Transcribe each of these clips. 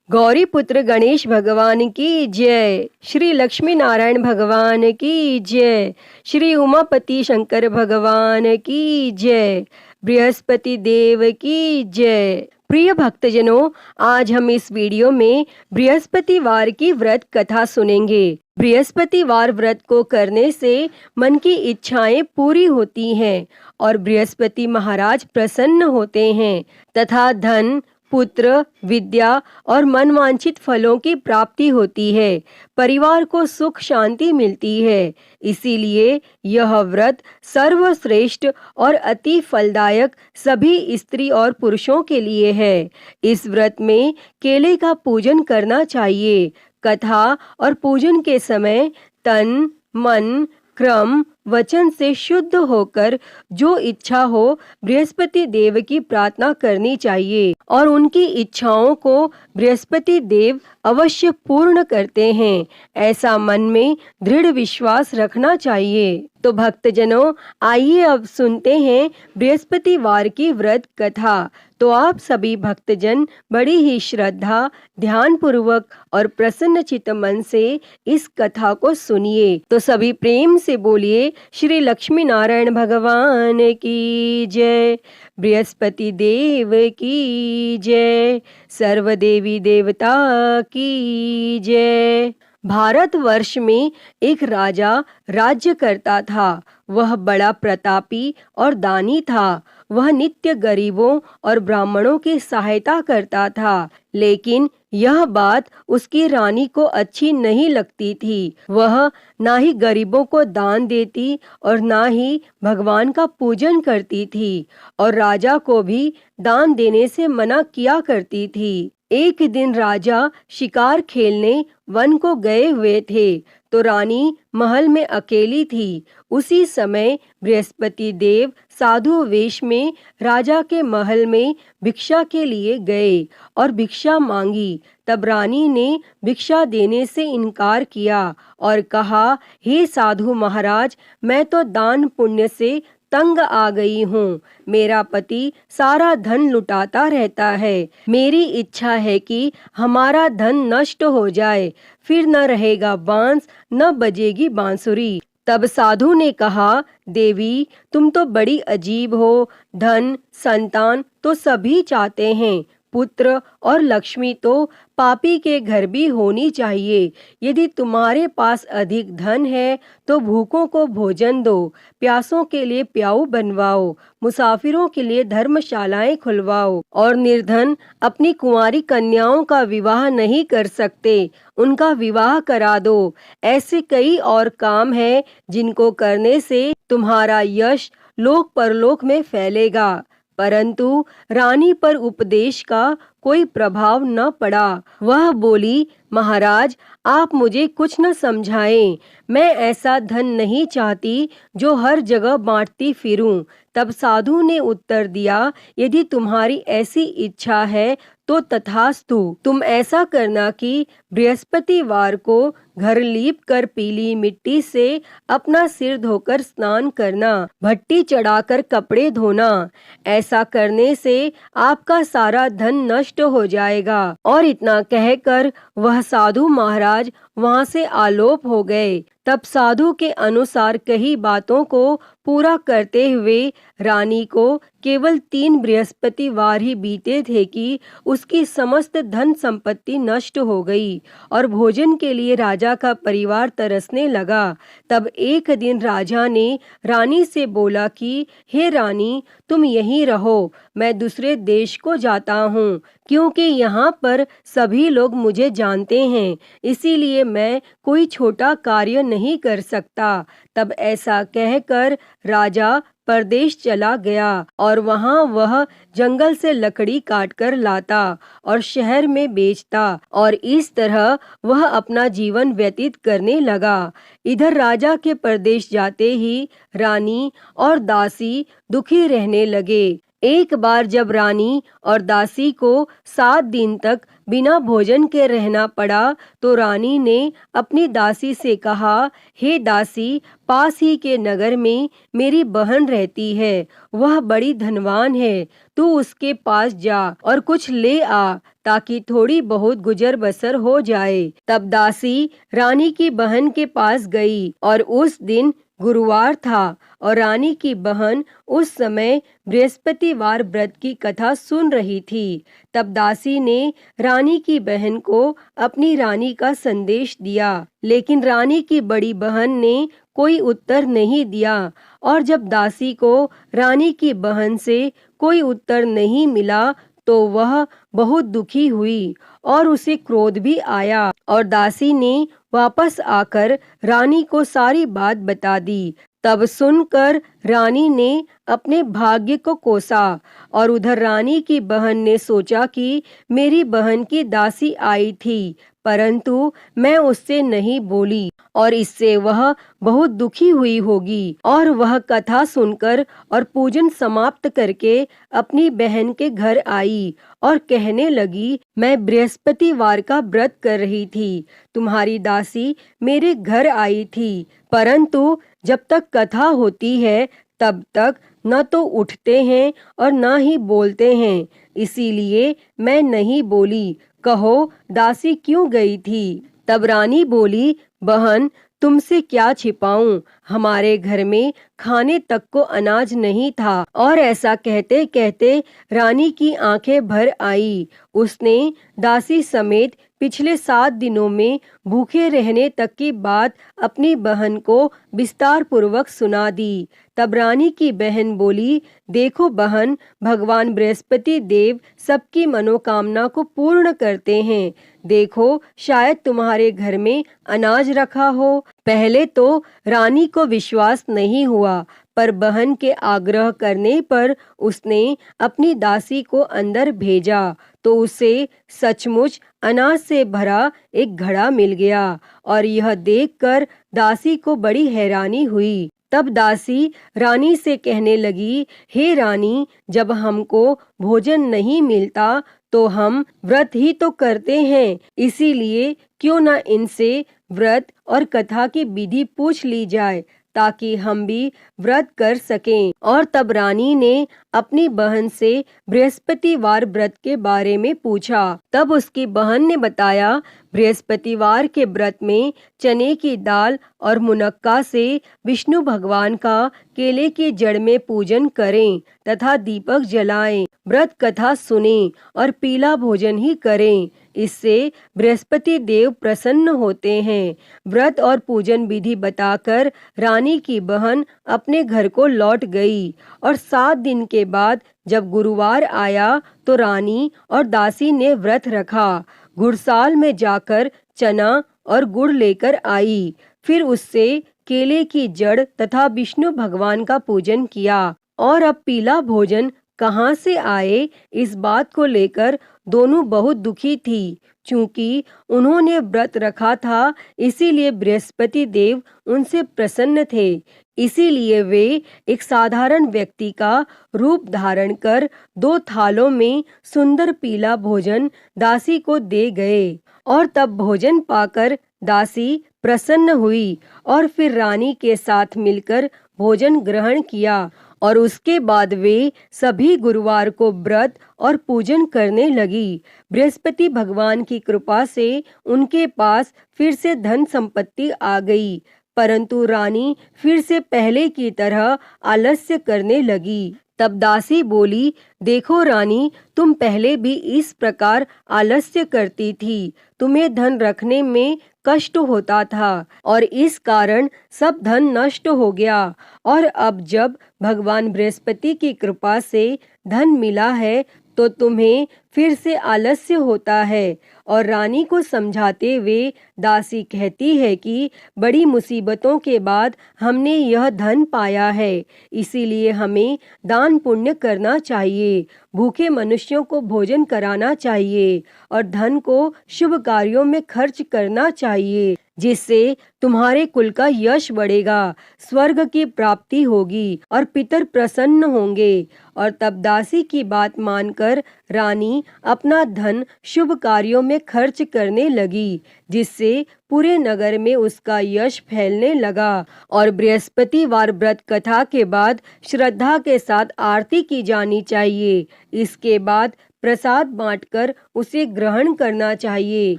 गौरी पुत्र गणेश भगवान की जय। श्री लक्ष्मी नारायण भगवान की जय। श्री उमापति शंकर भगवान की जय। बृहस्पति देव की जय। प्रिय भक्तजनों, आज हम इस वीडियो में बृहस्पतिवार की व्रत कथा सुनेंगे। बृहस्पतिवार व्रत को करने से मन की इच्छाएं पूरी होती हैं और बृहस्पति महाराज प्रसन्न होते हैं तथा धन, पुत्र, विद्या और मनवांछित फलों की प्राप्ति होती है। परिवार को सुख शांति मिलती है। इसीलिए यह व्रत सर्वश्रेष्ठ और अति फलदायक सभी स्त्री और पुरुषों के लिए है। इस व्रत में केले का पूजन करना चाहिए। कथा और पूजन के समय तन, मन, क्रम, वचन से शुद्ध होकर जो इच्छा हो बृहस्पति देव की प्रार्थना करनी चाहिए और उनकी इच्छाओं को बृहस्पति देव अवश्य पूर्ण करते हैं, ऐसा मन में दृढ़ विश्वास रखना चाहिए। तो भक्तजनों, आइए अब सुनते हैं बृहस्पतिवार की व्रत कथा। तो आप सभी भक्तजन बड़ी ही श्रद्धा, ध्यान पूर्वक और प्रसन्न चित्त मन से इस कथा को सुनिए। तो सभी प्रेम से बोलिए श्री लक्ष्मी नारायण भगवान की जय। बृहस्पति देव की जय। सर्व देवी देवता की जय। भारतवर्ष में एक राजा राज्य करता था। वह बड़ा प्रतापी और दानी था। वह नित्य गरीबों और ब्राह्मणों की सहायता करता था, लेकिन यह बात उसकी रानी को अच्छी नहीं लगती थी। वह ना ही गरीबों को दान देती और ना ही भगवान का पूजन करती थी और राजा को भी दान देने से मना किया करती थी। एक दिन राजा शिकार खेलने वन को गए हुए थे तो रानी महल में अकेली थी। उसी समय बृहस्पति देव साधु वेश में राजा के महल में भिक्षा के लिए गए और भिक्षा मांगी। तब रानी ने भिक्षा देने से इनकार किया और कहा, हे साधु महाराज, मैं तो दान पुण्य से तंग आ गई हूँ। मेरा पति सारा धन लुटाता रहता है। मेरी इच्छा है कि हमारा धन नष्ट हो जाए, फिर न रहेगा बांस, न बजेगी बांसुरी। तब साधु ने कहा, देवी, तुम तो बड़ी अजीब हो। धन, संतान तो सभी चाहते हैं, पुत्र और लक्ष्मी तो पापी के घर भी होनी चाहिए। यदि तुम्हारे पास अधिक धन है तो भूखों को भोजन दो, प्यासों के लिए प्याऊ बनवाओ, मुसाफिरों के लिए धर्मशालाएं खुलवाओ और निर्धन अपनी कुंवारी कन्याओं का विवाह नहीं कर सकते, उनका विवाह करा दो। ऐसे कई और काम हैं जिनको करने से तुम्हारा यश लोक परलोक में फैलेगा। परंतु रानी पर उपदेश का कोई प्रभाव न पड़ा। वह बोली, महाराज, आप मुझे कुछ न समझाएं। मैं ऐसा धन नहीं चाहती जो हर जगह बांटती फिरूं। तब साधु ने उत्तर दिया, यदि तुम्हारी ऐसी इच्छा है तो तथास्तु। तुम ऐसा करना कि बृहस्पतिवार को घर लीप कर पीली मिट्टी से अपना सिर धोकर स्नान करना, भट्टी चढ़ाकर कपड़े धोना। ऐसा करने से आपका सारा धन नष्ट हो जाएगा। और इतना कहकर वह साधु महाराज वहां से आलोप हो गए। तब साधु के अनुसार कही बातों को पूरा करते हुए रानी को केवल 3 बृहस्पतिवार ही बीते थे कि उसकी समस्त धन संपत्ति नष्ट हो गई और भोजन के लिए राजा का परिवार तरसने लगा। तब एक दिन राजा ने रानी से बोला कि हे रानी, तुम यहीं रहो, मैं दूसरे देश को जाता हूँ, क्योंकि यहाँ पर सभी लोग मुझे जानते हैं, इसीलिए मैं कोई छोटा कार्य नहीं कर सकता। तब ऐसा कहकर राजा परदेश चला गया और वहां वह जंगल से लकड़ी काटकर लाता और शहर में बेचता और इस तरह वह अपना जीवन व्यतीत करने लगा। इधर राजा के परदेश जाते ही रानी और दासी दुखी रहने लगे। एक बार जब रानी और दासी को 7 दिन तक बिना भोजन के रहना पड़ा तो रानी ने अपनी दासी से कहा, हे दासी, पास ही के नगर में मेरी बहन रहती है, वह बड़ी धनवान है, तू उसके पास जा और कुछ ले आ ताकि थोड़ी बहुत गुजर बसर हो जाए। तब दासी रानी की बहन के पास गई और उस दिन गुरुवार था और रानी की बहन उस समय बृहस्पतिवार व्रत की कथा सुन रही थी। तब दासी ने रानी की बहन को अपनी रानी का संदेश दिया, लेकिन रानी की बड़ी बहन ने कोई उत्तर नहीं दिया। और जब दासी को रानी की बहन से कोई उत्तर नहीं मिला तो वह बहुत दुखी हुई और उसे क्रोध भी आया और दासी ने वापस आकर रानी को सारी बात बता दी। तब सुनकर रानी ने अपने भाग्य को कोसा और उधर रानी की बहन ने सोचा कि मेरी बहन की दासी आई थी, परंतु मैं उससे नहीं बोली और इससे वह बहुत दुखी हुई होगी। और वह कथा सुनकर और पूजन समाप्त करके अपनी बहन के घर आई और कहने लगी, मैं बृहस्पतिवार का व्रत कर रही थी, तुम्हारी दासी मेरे घर आई थी, परंतु जब तक कथा होती है तब तक न तो उठते हैं और न ही बोलते हैं, इसीलिए मैं नहीं बोली। कहो दासी क्यों गई थी? तब रानी बोली, बहन तुमसे क्या छिपाऊं, हमारे घर में खाने तक को अनाज नहीं था। और ऐसा कहते कहते रानी की आंखें भर आई। उसने दासी समेत पिछले 7 दिनों में भूखे रहने तक की बात अपनी बहन को विस्तार पूर्वक सुना दी। तब रानी की बहन बोली, देखो बहन, भगवान बृहस्पति देव सबकी मनोकामना को पूर्ण करते हैं। देखो शायद तुम्हारे घर में अनाज रखा हो। पहले तो रानी को विश्वास नहीं हुआ, पर बहन के आग्रह करने पर उसने अपनी दासी को अंदर भेजा तो उसे सचमुच अनाज से भरा एक घड़ा मिल गया और यह देखकर दासी को बड़ी हैरानी हुई। तब दासी रानी से कहने लगी, हे रानी, जब हमको भोजन नहीं मिलता तो हम व्रत ही तो करते हैं, इसीलिए क्यों न इनसे व्रत और कथा की विधि पूछ ली जाए ताकि हम भी व्रत कर सकें। और तब रानी ने अपनी बहन से बृहस्पतिवार व्रत के बारे में पूछा। तब उसकी बहन ने बताया, बृहस्पतिवार के व्रत में चने की दाल और मुनक्का से विष्णु भगवान का केले की जड़ में पूजन करें तथा दीपक जलाएं, व्रत कथा सुनें और पीला भोजन ही करें, इससे बृहस्पति देव प्रसन्न होते हैं। व्रत और पूजन विधि बताकर रानी की बहन अपने घर को लौट गई और 7 दिन के बाद जब गुरुवार आया तो रानी और दासी ने व्रत रखा। गुड़साल में जाकर चना और गुड़ लेकर आई, फिर उससे केले की जड़ तथा विष्णु भगवान का पूजन किया। और अब पीला भोजन कहाँ से आए, इस बात को लेकर दोनों बहुत दुखी थी। चूंकि उन्होंने व्रत रखा था, इसीलिए बृहस्पति देव उनसे प्रसन्न थे। इसीलिए वे एक साधारण व्यक्ति का रूप धारण कर 2 थालों में सुंदर पीला भोजन दासी को दे गए। और तब भोजन पाकर दासी प्रसन्न हुई और फिर रानी के साथ मिलकर भोजन ग्रहण किया और उसके बाद वे सभी गुरुवार को व्रत और पूजन करने लगी। बृहस्पति भगवान की कृपा से उनके पास फिर से धन संपत्ति आ गई, परंतु रानी फिर से पहले की तरह आलस्य करने लगी। तब दासी बोली, देखो रानी, तुम पहले भी इस प्रकार आलस्य करती थी, तुम्हें धन रखने में कष्ट होता था और इस कारण सब धन नष्ट हो गया। और अब जब भगवान बृहस्पति की कृपा से धन मिला है तो तुम्हें फिर से आलस्य होता है। और रानी को समझाते हुए दासी कहती है कि बड़ी मुसीबतों के बाद हमने यह धन पाया है, इसीलिए हमें दान पुण्य करना चाहिए, भूखे मनुष्यों को भोजन कराना चाहिए और धन को शुभ कार्यों में खर्च करना चाहिए, जिससे तुम्हारे कुल का यश बढ़ेगा, स्वर्ग की प्राप्ति होगी और पितर प्रसन्न होंगे। और तब दासी की बात मानकर रानी अपना धन शुभ कार्यों में खर्च करने लगी, जिससे पूरे नगर में उसका यश फैलने लगा। और बृहस्पतिवार व्रत कथा के बाद श्रद्धा के साथ आरती की जानी चाहिए। इसके बाद प्रसाद बांटकर उसे ग्रहण करना चाहिए।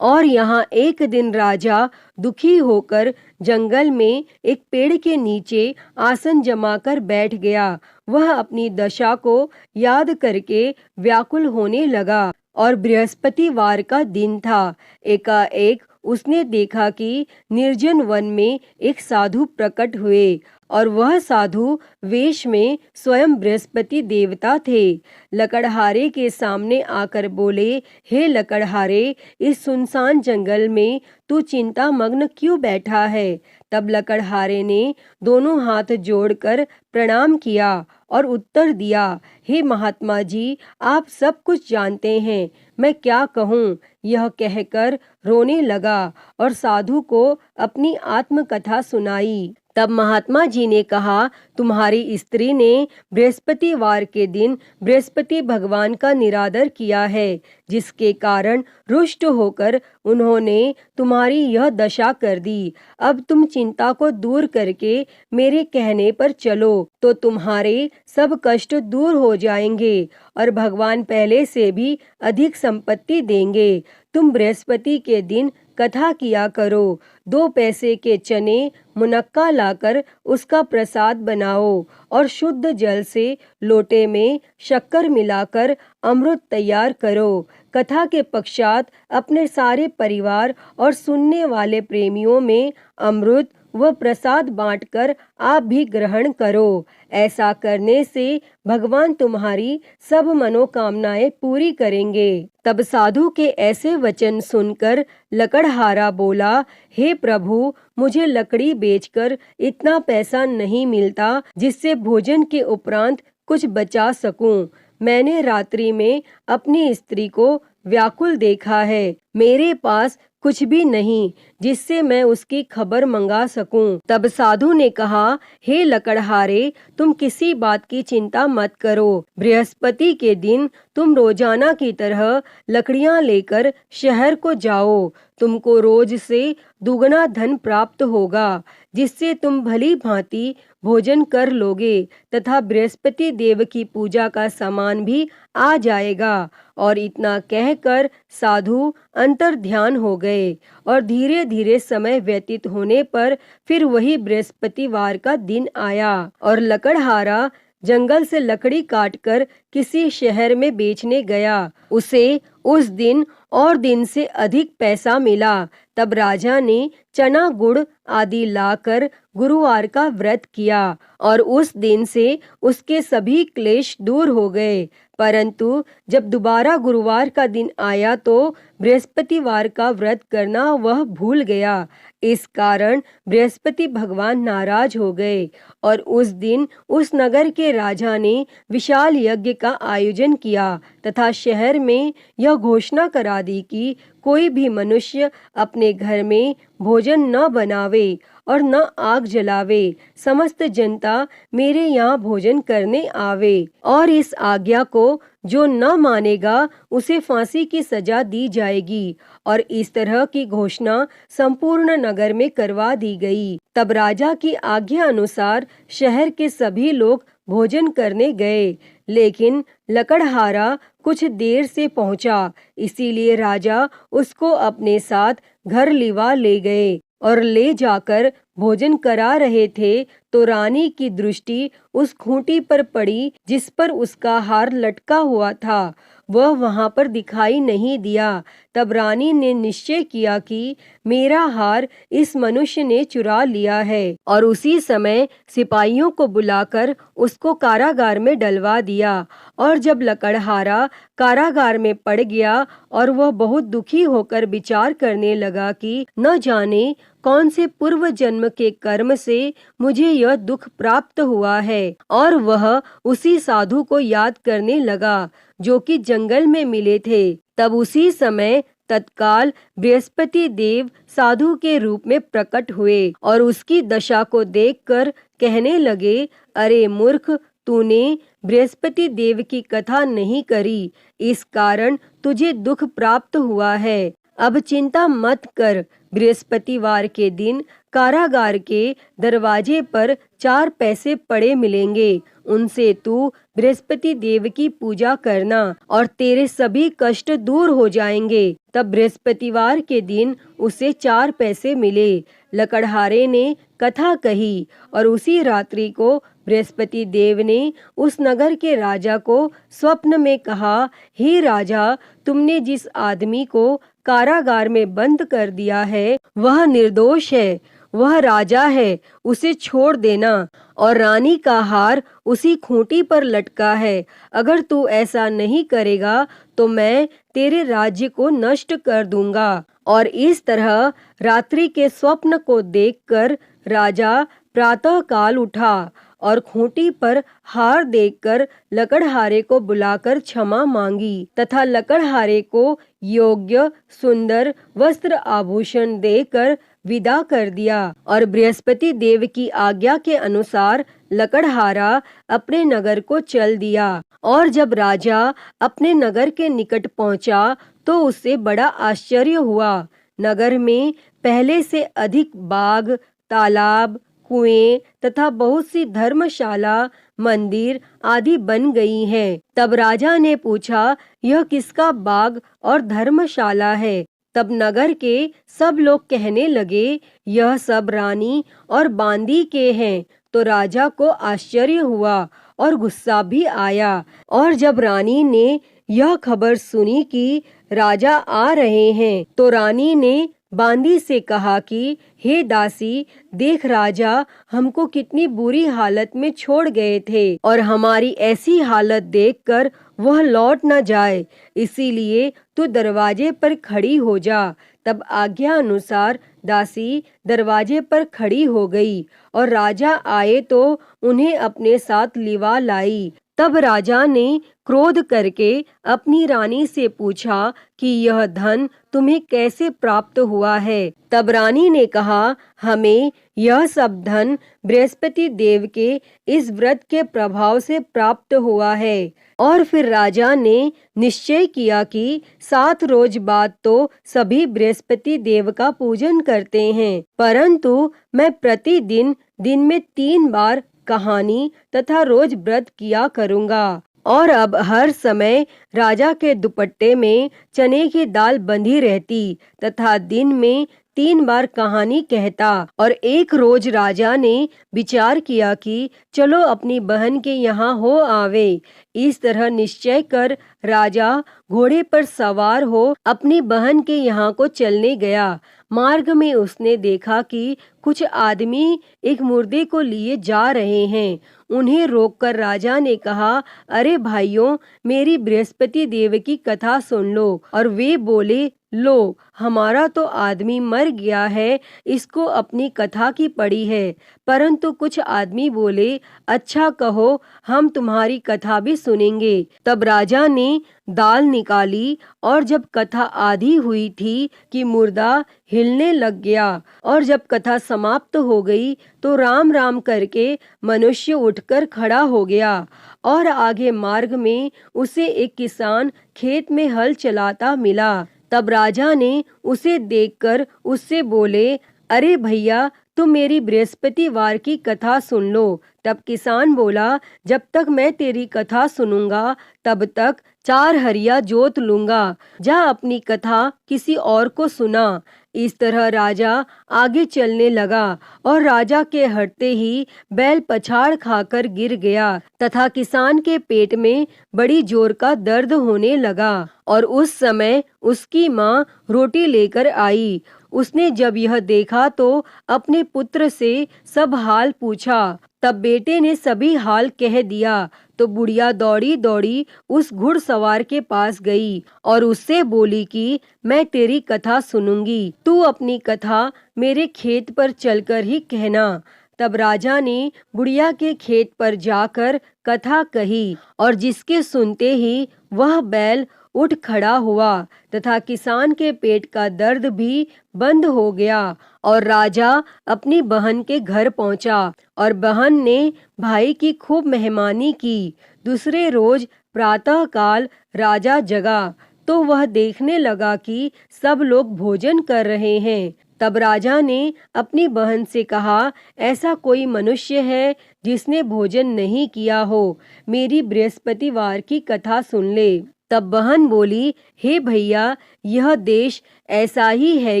और यहाँ एक दिन राजा दुखी होकर जंगल में एक पेड़ के नीचे आसन जमाकर बैठ गया। वह अपनी दशा को याद करके व्याकुल होने लगा और बृहस्पतिवार का दिन था। एकाएक उसने देखा कि निर्जन वन में एक साधु प्रकट हुए और वह साधु वेश में स्वयं बृहस्पति देवता थे। लकड़हारे के सामने आकर बोले, हे लकड़हारे, इस सुनसान जंगल में तू चिंता मग्न क्यों बैठा है? तब लकड़हारे ने दोनों हाथ जोड़कर प्रणाम किया और उत्तर दिया, हे महात्मा जी, आप सब कुछ जानते हैं, मैं क्या कहूँ? यह कहकर रोने लगा और साधु को अपनी आत्मकथा सुनाई। तब महात्मा जी ने कहा, तुम्हारी स्त्री ने बृहस्पतिवार के दिन बृहस्पति भगवान का निरादर किया है, जिसके कारण रुष्ट होकर उन्होंने तुम्हारी यह दशा कर दी। अब तुम चिंता को दूर करके मेरे कहने पर चलो तो तुम्हारे सब कष्ट दूर हो जाएंगे और भगवान पहले से भी अधिक संपत्ति देंगे। तुम बृहस्पति के दिन कथा किया करो। 2 पैसे के चने मुनक्का लाकर उसका प्रसाद बनाओ और शुद्ध जल से लोटे में शक्कर मिलाकर अमृत तैयार करो। कथा के पश्चात अपने सारे परिवार और सुनने वाले प्रेमियों में अमृत व प्रसाद बांटकर आप भी ग्रहण करो। ऐसा करने से भगवान तुम्हारी सब मनोकामनाएं पूरी करेंगे। तब साधु के ऐसे वचन सुनकर लकड़हारा बोला, हे प्रभु, मुझे लकड़ी बेचकर इतना पैसा नहीं मिलता जिससे भोजन के उपरांत कुछ बचा सकूं। मैंने रात्रि में अपनी स्त्री को व्याकुल देखा है। मेरे पास कुछ भी नहीं जिससे मैं उसकी खबर मंगा सकूं। तब साधु ने कहा, हे लकड़हारे, तुम किसी बात की चिंता मत करो। बृहस्पति के दिन तुम रोजाना की तरह लकड़ियां लेकर शहर को जाओ। तुमको रोज से दुगना धन प्राप्त होगा, जिससे तुम भली भांति भोजन कर लोगे तथा बृहस्पति देव की पूजा का सामान भी आ जाएगा। और इतना कहकर साधु अंतर ध्यान हो गए और धीरे धीरे समय व्यतीत होने पर फिर वही बृहस्पतिवार का दिन आया और लकड़हारा जंगल से लकड़ी काटकर किसी शहर में बेचने गया। उसे उस दिन और दिन से अधिक पैसा मिला। तब राजा ने चना गुड़ आदि लाकर गुरुवार का व्रत किया और उस दिन से उसके सभी क्लेश दूर हो गए। परंतु जब दोबारा गुरुवार का दिन आया तो बृहस्पतिवार का व्रत करना वह भूल गया। इस कारण बृहस्पति भगवान नाराज हो गए और उस दिन उस नगर के राजा ने विशाल यज्ञ का आयोजन किया तथा शहर में यह घोषणा करा दी कि कोई भी मनुष्य अपने घर में भोजन न बनावे और न आग जलावे। समस्त जनता मेरे यहाँ भोजन करने आवे और इस आज्ञा को जो न मानेगा उसे फांसी की सजा दी जाएगी। और इस तरह की घोषणा संपूर्ण नगर में करवा दी गई। तब राजा की आज्ञा अनुसार शहर के सभी लोग भोजन करने गए, लेकिन लकड़हारा कुछ देर से पहुंचा, इसीलिए राजा उसको अपने साथ घर लिवा ले गए और ले जाकर भोजन करा रहे थे तो रानी की दृष्टि उस खूंटी पर पड़ी जिस पर उसका हार लटका हुआ था। वह वहां पर दिखाई नहीं दिया। तब रानी ने निश्चय किया कि मेरा हार इस मनुष्य ने चुरा लिया है और उसी समय सिपाहियों को बुलाकर उसको कारागार में डलवा दिया। और जब लकड़हारा कारागार में पड़ गया और वह बहुत दुखी होकर विचार करने लगा कि न जाने कौन से पूर्व जन्म के कर्म से मुझे यह दुख प्राप्त हुआ है, और वह उसी साधु को याद करने लगा जो कि जंगल में मिले थे। तब उसी समय तत्काल बृहस्पति देव साधु के रूप में प्रकट हुए और उसकी दशा को देखकर कहने लगे, अरे मूर्ख, तूने बृहस्पति देव की कथा नहीं करी, इस कारण तुझे दुख प्राप्त हुआ है। अब चिंता मत कर, बृहस्पतिवार के दिन कारागार के दरवाजे पर 4 पैसे पड़े मिलेंगे, उनसे तू बृहस्पति देव की पूजा करना और तेरे सभी कष्ट दूर हो जाएंगे। तब बृहस्पतिवार के दिन उसे 4 पैसे मिले। लकड़हारे ने कथा कही और उसी रात्रि को बृहस्पति देव ने उस नगर के राजा को स्वप्न में कहा, हे राजा, तुमने जिस आदमी को कारागार में बंद कर दिया है वह निर्दोष है, वह राजा है, उसे छोड़ देना, और रानी का हार उसी खूंटी पर लटका है। अगर तू ऐसा नहीं करेगा तो मैं तेरे राज्य को नष्ट कर दूंगा। और इस तरह रात्रि के स्वप्न को देखकर राजा प्रातः काल उठा और खूंटी पर हार देखकर लकड़हारे को बुलाकर क्षमा मांगी तथा लकड़हारे को योग्य सुंदर वस्त्र आभूषण देकर विदा कर दिया। और बृहस्पति देव की आज्ञा के अनुसार लकड़हारा अपने नगर को चल दिया। और जब राजा अपने नगर के निकट पहुंचा तो उससे बड़ा आश्चर्य हुआ। नगर में पहले से अधिक बाग, तालाब, कुएं तथा बहुत सी धर्मशाला, मंदिर आदि बन गई हैं। तब राजा ने पूछा, यह किसका बाग और धर्मशाला है? तब नगर के सब लोग कहने लगे, यह सब रानी और बांदी के हैं। तो राजा को आश्चर्य हुआ और गुस्सा भी आया। और जब रानी ने यह खबर सुनी कि राजा आ रहे हैं तो रानी ने बांदी से कहा कि हे दासी, देख राजा हमको कितनी बुरी हालत में छोड़ गए थे और हमारी ऐसी हालत देखकर वह लौट न जाए, इसीलिए तू दरवाजे पर खड़ी हो जा। तब आज्ञा अनुसार दासी दरवाजे पर खड़ी हो गई और राजा आए तो उन्हें अपने साथ लिवा लाई। तब राजा ने क्रोध करके अपनी रानी से पूछा कि यह धन तुम्हें कैसे प्राप्त हुआ है? तब रानी ने कहा, हमें यह सब धन बृहस्पति देव के इस व्रत के प्रभाव से प्राप्त हुआ है। और फिर राजा ने निश्चय किया कि 7 रोज बाद तो सभी बृहस्पति देव का पूजन करते हैं, परंतु मैं प्रतिदिन दिन में 3 बार कहानी तथा रोज व्रत किया करूँगा। और अब हर समय राजा के दुपट्टे में चने की दाल बंधी रहती तथा दिन में 3 बार कहानी कहता। और एक रोज राजा ने विचार किया कि चलो अपनी बहन के यहाँ हो आवे। इस तरह निश्चय कर राजा घोड़े पर सवार हो अपनी बहन के यहाँ को चलने गया। मार्ग में उसने देखा कि कुछ आदमी एक मुर्दे को लिए जा रहे हैं। उन्हें रोककर राजा ने कहा, अरे भाइयों, मेरी बृहस्पति देव की कथा सुन लो। और वे बोले, लो, हमारा तो आदमी मर गया है, इसको अपनी कथा की पड़ी है। परंतु कुछ आदमी बोले, अच्छा कहो, हम तुम्हारी कथा भी सुनेंगे। तब राजा ने दाल निकाली और जब कथा आधी हुई थी कि मुर्दा हिलने लग गया। और जब कथा समाप्त हो गई तो राम राम करके मनुष्य उठकर खड़ा हो गया। और आगे मार्ग में उसे एक किसान खेत में हल चलाता मिला। तब राजा ने उसे देखकर उससे बोले, अरे भैया, तुम मेरी बृहस्पतिवार की कथा सुन लो। तब किसान बोला, जब तक मैं तेरी कथा सुनूंगा तब तक 4 हरिया जोत लूंगा। जा अपनी कथा किसी और को सुना। इस तरह राजा आगे चलने लगा और राजा के हटते ही बैल पछाड़ खाकर गिर गया तथा किसान के पेट में बड़ी जोर का दर्द होने लगा। और उस समय उसकी माँ रोटी लेकर आई। उसने जब यह देखा तो अपने पुत्र से सब हाल पूछा। तब बेटे ने सभी हाल कह दिया। तो बुढ़िया दौड़ी दौड़ी उस घुड़सवार के पास गई और उससे बोली कि मैं तेरी कथा सुनूंगी, तू अपनी कथा मेरे खेत पर चलकर ही कहना। तब राजा ने बुढ़िया के खेत पर जाकर कथा कही और जिसके सुनते ही वह बैल उठ खड़ा हुआ तथा किसान के पेट का दर्द भी बंद हो गया। और राजा अपनी बहन के घर पहुंचा और बहन ने भाई की खूब मेहमानी की। दूसरे रोज प्रातः काल राजा जगा तो वह देखने लगा कि सब लोग भोजन कर रहे हैं। तब राजा ने अपनी बहन से कहा, ऐसा कोई मनुष्य है जिसने भोजन नहीं किया हो, मेरी बृहस्पतिवार की कथा सुन ले। तब बहन बोली, हे भैया, यह देश ऐसा ही है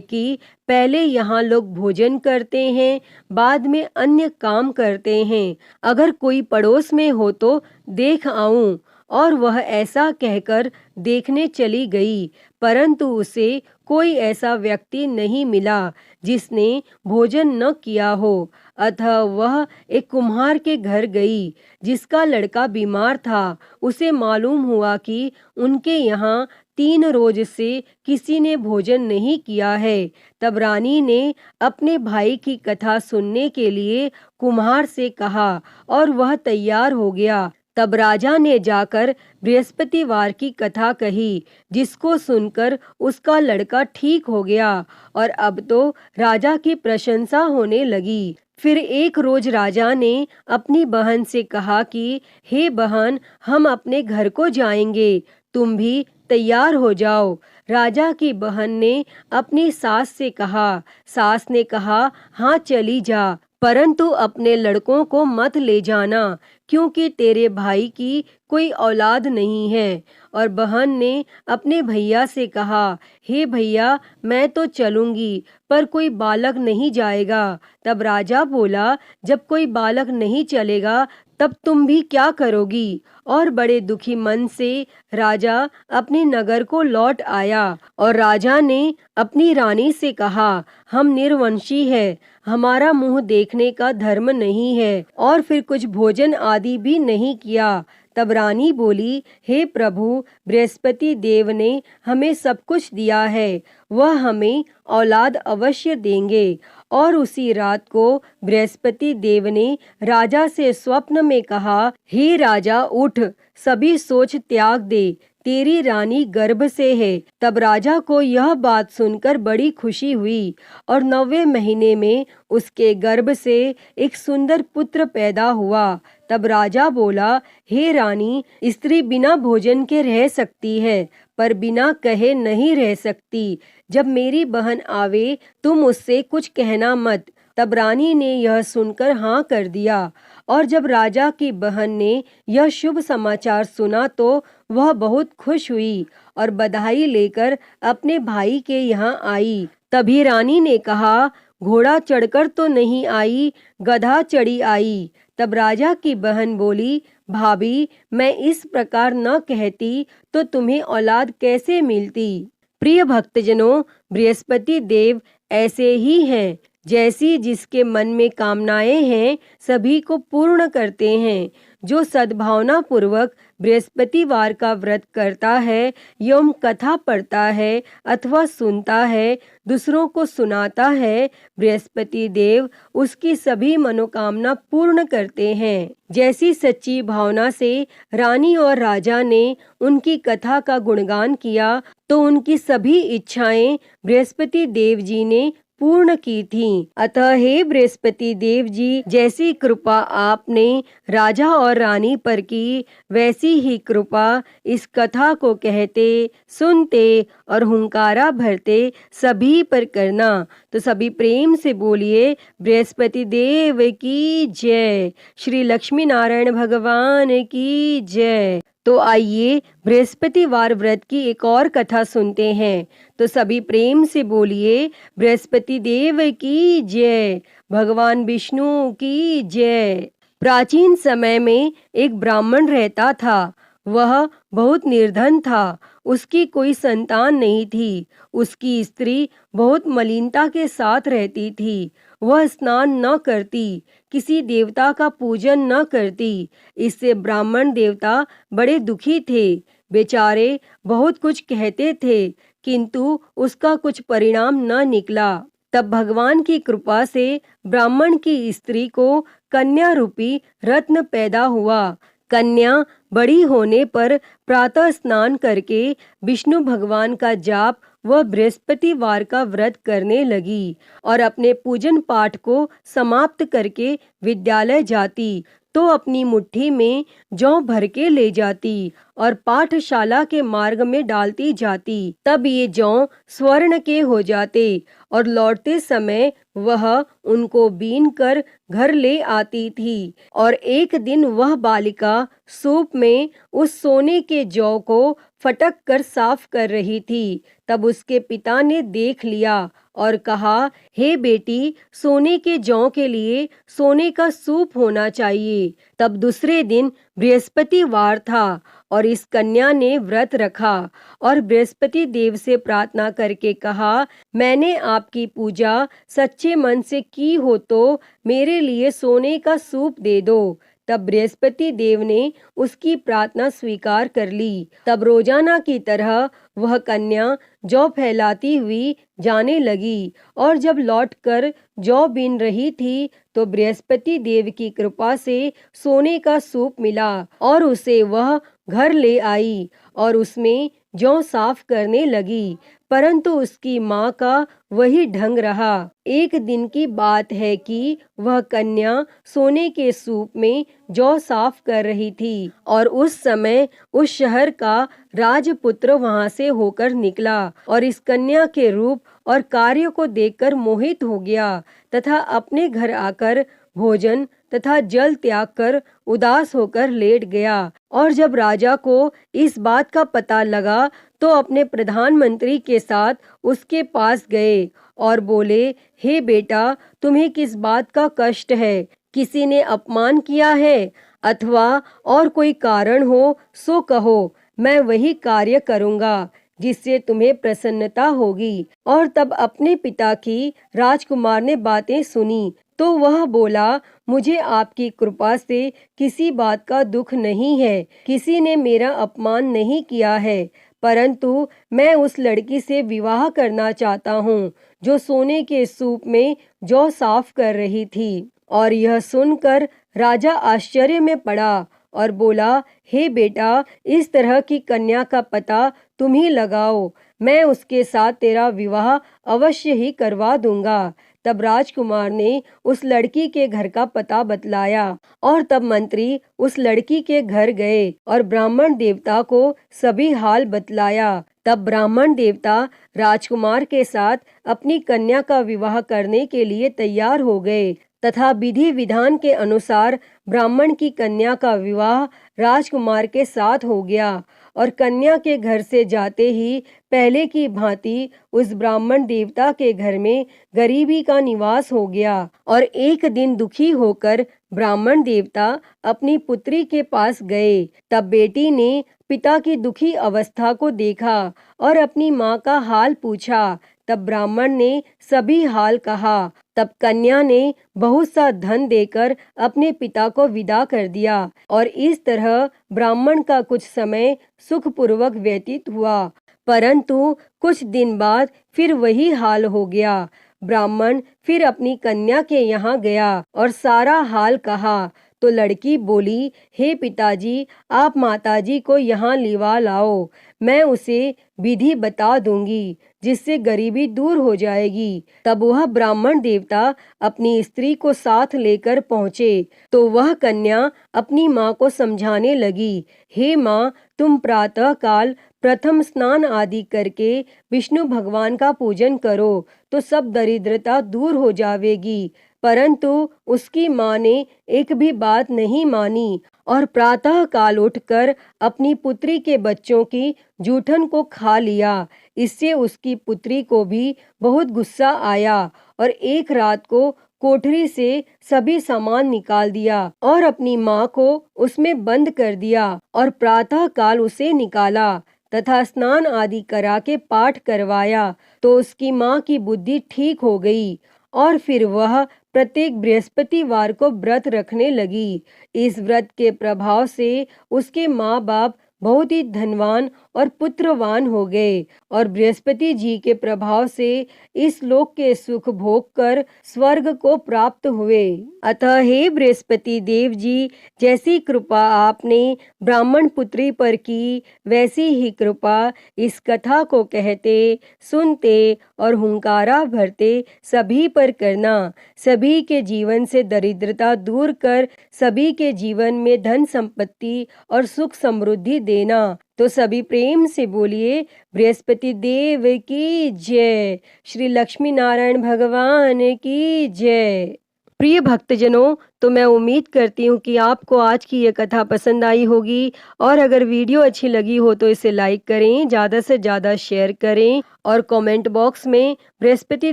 कि पहले यहाँ लोग भोजन करते हैं, बाद में अन्य काम करते हैं। अगर कोई पड़ोस में हो तो देख आऊं। और वह ऐसा कहकर देखने चली गई, परंतु उसे कोई ऐसा व्यक्ति नहीं मिला जिसने भोजन न किया हो। अतः वह एक कुम्हार के घर गई जिसका लड़का बीमार था। उसे मालूम हुआ कि उनके यहाँ 3 रोज से किसी ने भोजन नहीं किया है। तब रानी ने अपने भाई की कथा सुनने के लिए कुम्हार से कहा और वह तैयार हो गया। तब राजा ने जाकर बृहस्पतिवार की कथा कही, जिसको सुनकर उसका लड़का ठीक हो गया और अब तो राजा की प्रशंसा होने लगी। फिर एक रोज राजा ने अपनी बहन से कहा कि हे बहन, हम अपने घर को जाएंगे, तुम भी तैयार हो जाओ। राजा की बहन ने अपनी सास से कहा। सास ने कहा, हाँ चली जा, परंतु अपने लड़कों को मत ले जाना, क्योंकि तेरे भाई की कोई औलाद नहीं है। और बहन ने अपने भैया से कहा, हे भैया, मैं तो चलूंगी, पर कोई बालक नहीं जाएगा। तब राजा बोला, जब कोई बालक नहीं चलेगा तब तुम भी क्या करोगी? और बड़े दुखी मन से राजा अपने नगर को लौट आया। और राजा ने अपनी रानी से कहा, हम निर्वंशी है, हमारा मुंह देखने का धर्म नहीं है, और फिर कुछ भोजन आदि भी नहीं किया। तब रानी बोली, हे प्रभु, बृहस्पति देव ने हमें सब कुछ दिया है, वह हमें औलाद अवश्य देंगे। और उसी रात को बृहस्पति देव ने राजा से स्वप्न में कहा, हे राजा, उठ, सभी सोच त्याग दे, तेरी रानी गर्भ से है। तब राजा को यह बात सुनकर बड़ी खुशी हुई और 9वें महीने में उसके गर्भ से एक सुंदर पुत्र पैदा हुआ। तब राजा बोला, हे रानी, स्त्री बिना भोजन के रह सकती है, पर बिना कहे नहीं रह सकती। जब मेरी बहन आवे तुम उससे कुछ कहना मत। तब रानी ने यह सुनकर हाँ कर दिया। और जब राजा की बहन ने यह शुभ समाचार सुना तो वह बहुत खुश हुई और बधाई लेकर अपने भाई के यहाँ आई। तभी रानी ने कहा, घोड़ा चढ़कर तो नहीं आई, गधा चढ़ी आई। तब राजा की बहन बोली, भाभी, मैं इस प्रकार न कहती तो तुम्हें औलाद कैसे मिलती। प्रिय भक्तजनों, बृहस्पति देव ऐसे ही हैं, जैसी जिसके मन में कामनाएं हैं सभी को पूर्ण करते हैं। जो सद्भावना पूर्वक बृहस्पतिवार का व्रत करता है एवं कथा पढ़ता है अथवा सुनता है, दूसरों को सुनाता है, बृहस्पति देव उसकी सभी मनोकामना पूर्ण करते हैं। जैसी सच्ची भावना से रानी और राजा ने उनकी कथा का गुणगान किया तो उनकी सभी इच्छाएं बृहस्पति देव जी ने पूर्ण की थीं। अतः हे बृहस्पति देव जी, जैसी कृपा आपने राजा और रानी पर की, वैसी ही कृपा इस कथा को कहते, सुनते और हुंकारा भरते सभी पर करना। तो सभी प्रेम से बोलिए, बृहस्पति देव की जय, श्री लक्ष्मी नारायण भगवान की जय। तो आइए बृहस्पतिवार व्रत की एक और कथा सुनते हैं। तो सभी प्रेम से बोलिए, बृहस्पति देव की जय, भगवान विष्णु की जय। प्राचीन समय में एक ब्राह्मण रहता था। वह बहुत निर्धन था, उसकी कोई संतान नहीं थी। उसकी स्त्री बहुत मलिनता के साथ रहती थी। वह स्नान न करती, किसी देवता का पूजन न करती। इससे ब्राह्मण देवता बड़े दुखी थे। बेचारे बहुत कुछ कहते थे, किंतु उसका कुछ परिणाम न निकला। तब भगवान की कृपा से ब्राह्मण की स्त्री को कन्या रूपी रत्न पैदा हुआ। कन्या बड़ी होने पर प्रातः स्नान करके विष्णु भगवान का जाप व बृहस्पतिवार का व्रत करने लगी और अपने पूजन पाठ को समाप्त करके विद्यालय जाती तो अपनी मुट्ठी में जौ भर के ले जाती और पाठशाला के मार्ग में डालती जाती। तब ये जौ स्वर्ण के हो जाते और लौटते समय वह उनको बीन कर घर ले आती थी। और एक दिन वह बालिका सूप में उस सोने के जौ को फटक कर साफ कर रही थी। तब उसके पिता ने देख लिया और कहा, हे बेटी, सोने के जौ के लिए सोने का सूप होना चाहिए। तब दूसरे दिन बृहस्पतिवार था और इस कन्या ने व्रत रखा और बृहस्पति देव से प्रार्थना करके कहा, मैंने आपकी पूजा सच्चे मन से की हो तो मेरे लिए सोने का सूप दे दो। तब बृहस्पति देव ने उसकी प्रार्थना स्वीकार कर ली। तब रोजाना की तरह वह कन्या जौ फैलाती हुई जाने लगी और जब लौटकर जौ बीन रही थी तो बृहस्पति देव की कृपा से सोने का सूप मिला और उसे वह घर ले आई और उसमें जौ साफ करने लगी। परंतु उसकी माँ का वही ढंग रहा। एक दिन की बात है कि वह कन्या सोने के सूप में जौ साफ कर रही थी और उस समय उस शहर का राजपुत्र वहां से होकर निकला और इस कन्या के रूप और कार्य को देखकर मोहित हो गया तथा अपने घर आकर भोजन तथा जल त्याग कर उदास होकर लेट गया। और जब राजा को इस बात का पता लगा तो अपने प्रधानमंत्री के साथ उसके पास गए और बोले, हे बेटा, तुम्हें किस बात का कष्ट है? किसी ने अपमान किया है अथवा और कोई कारण हो सो कहो, मैं वही कार्य करूँगा जिससे तुम्हें प्रसन्नता होगी। और तब अपने पिता की राजकुमार ने बातें सुनी तो वह बोला, मुझे आपकी कृपा से किसी बात का दुख नहीं है, किसी ने मेरा अपमान नहीं किया है, परंतु मैं उस लड़की से विवाह करना चाहता हूँ जो सोने के सूप में जौ साफ कर रही थी। और यह सुनकर राजा आश्चर्य में पड़ा और बोला, हे बेटा, इस तरह की कन्या का पता तुम ही लगाओ, मैं उसके साथ तेरा विवाह अवश्य ही करवा दूंगा। तब राजकुमार ने उस लड़की के घर का पता बतलाया और तब मंत्री उस लड़की के घर गए और ब्राह्मण देवता को सभी हाल बतलाया। तब ब्राह्मण देवता राजकुमार के साथ अपनी कन्या का विवाह करने के लिए तैयार हो गए तथा विधि विधान के अनुसार ब्राह्मण की कन्या का विवाह राजकुमार के साथ हो गया। और कन्या के घर से जाते ही पहले की भांति उस ब्राह्मण देवता के घर में गरीबी का निवास हो गया। और एक दिन दुखी होकर ब्राह्मण देवता अपनी पुत्री के पास गए। तब बेटी ने पिता की दुखी अवस्था को देखा और अपनी माँ का हाल पूछा। तब ब्राह्मण ने सभी हाल कहा। तब कन्या ने बहुत सा धन देकर अपने पिता को विदा कर दिया और इस तरह ब्राह्मण का कुछ समय सुखपूर्वक व्यतीत हुआ। परंतु कुछ दिन बाद फिर वही हाल हो गया। ब्राह्मण फिर अपनी कन्या के यहाँ गया और सारा हाल कहा तो लड़की बोली, हे पिताजी, आप माताजी को यहाँ लिवा लाओ, मैं उसे विधि बता दूंगी जिससे गरीबी दूर हो जाएगी। तब वह ब्राह्मण देवता अपनी स्त्री को साथ लेकर पहुँचे तो वह कन्या अपनी माँ को समझाने लगी, हे माँ, तुम प्रातः काल प्रथम स्नान आदि करके विष्णु भगवान का पूजन करो तो सब दरिद्रता दूर हो जाएगी। परंतु उसकी माँ ने एक भी बात नहीं मानी और प्रातः काल उठकर अपनी पुत्री के बच्चों की जूठन को खा लिया। इससे उसकी पुत्री को भी बहुत गुस्सा आया और एक रात को कोठरी से सभी सामान निकाल दिया और अपनी माँ को उसमें बंद कर दिया और प्रातः काल उसे निकाला तथा स्नान आदि करा के पाठ करवाया तो उसकी माँ की बुद्धि ठीक हो गई और फिर वह प्रत्येक बृहस्पतिवार को व्रत रखने लगी। इस व्रत के प्रभाव से उसके माँ बाप बहुत ही धनवान और पुत्रवान हो गए और बृहस्पति जी के प्रभाव से इस लोक के सुख भोग कर स्वर्ग को प्राप्त हुए। अतः हे बृहस्पति देव जी, जैसी कृपा आपने ब्राह्मण पुत्री पर की, वैसी ही कृपा इस कथा को कहते, सुनते और हुंकारा भरते सभी पर करना। सभी के जीवन से दरिद्रता दूर कर सभी के जीवन में धन संपत्ति और सुख समृद्धि देना। तो सभी प्रेम से बोलिए बृहस्पति देव की जय, श्री लक्ष्मी नारायण भगवान की जय। प्रिय भक्तजनों, तो मैं उम्मीद करती हूँ कि आपको आज की ये कथा पसंद आई होगी और अगर वीडियो अच्छी लगी हो तो इसे लाइक करें, ज़्यादा से ज़्यादा शेयर करें और कमेंट बॉक्स में बृहस्पति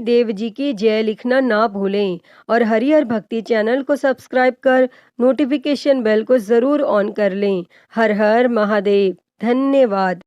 देव जी की जय लिखना ना भूलें और हरिहर भक्ति चैनल को सब्सक्राइब कर नोटिफिकेशन बेल को ज़रूर ऑन कर लें। हर हर महादेव। धन्यवाद।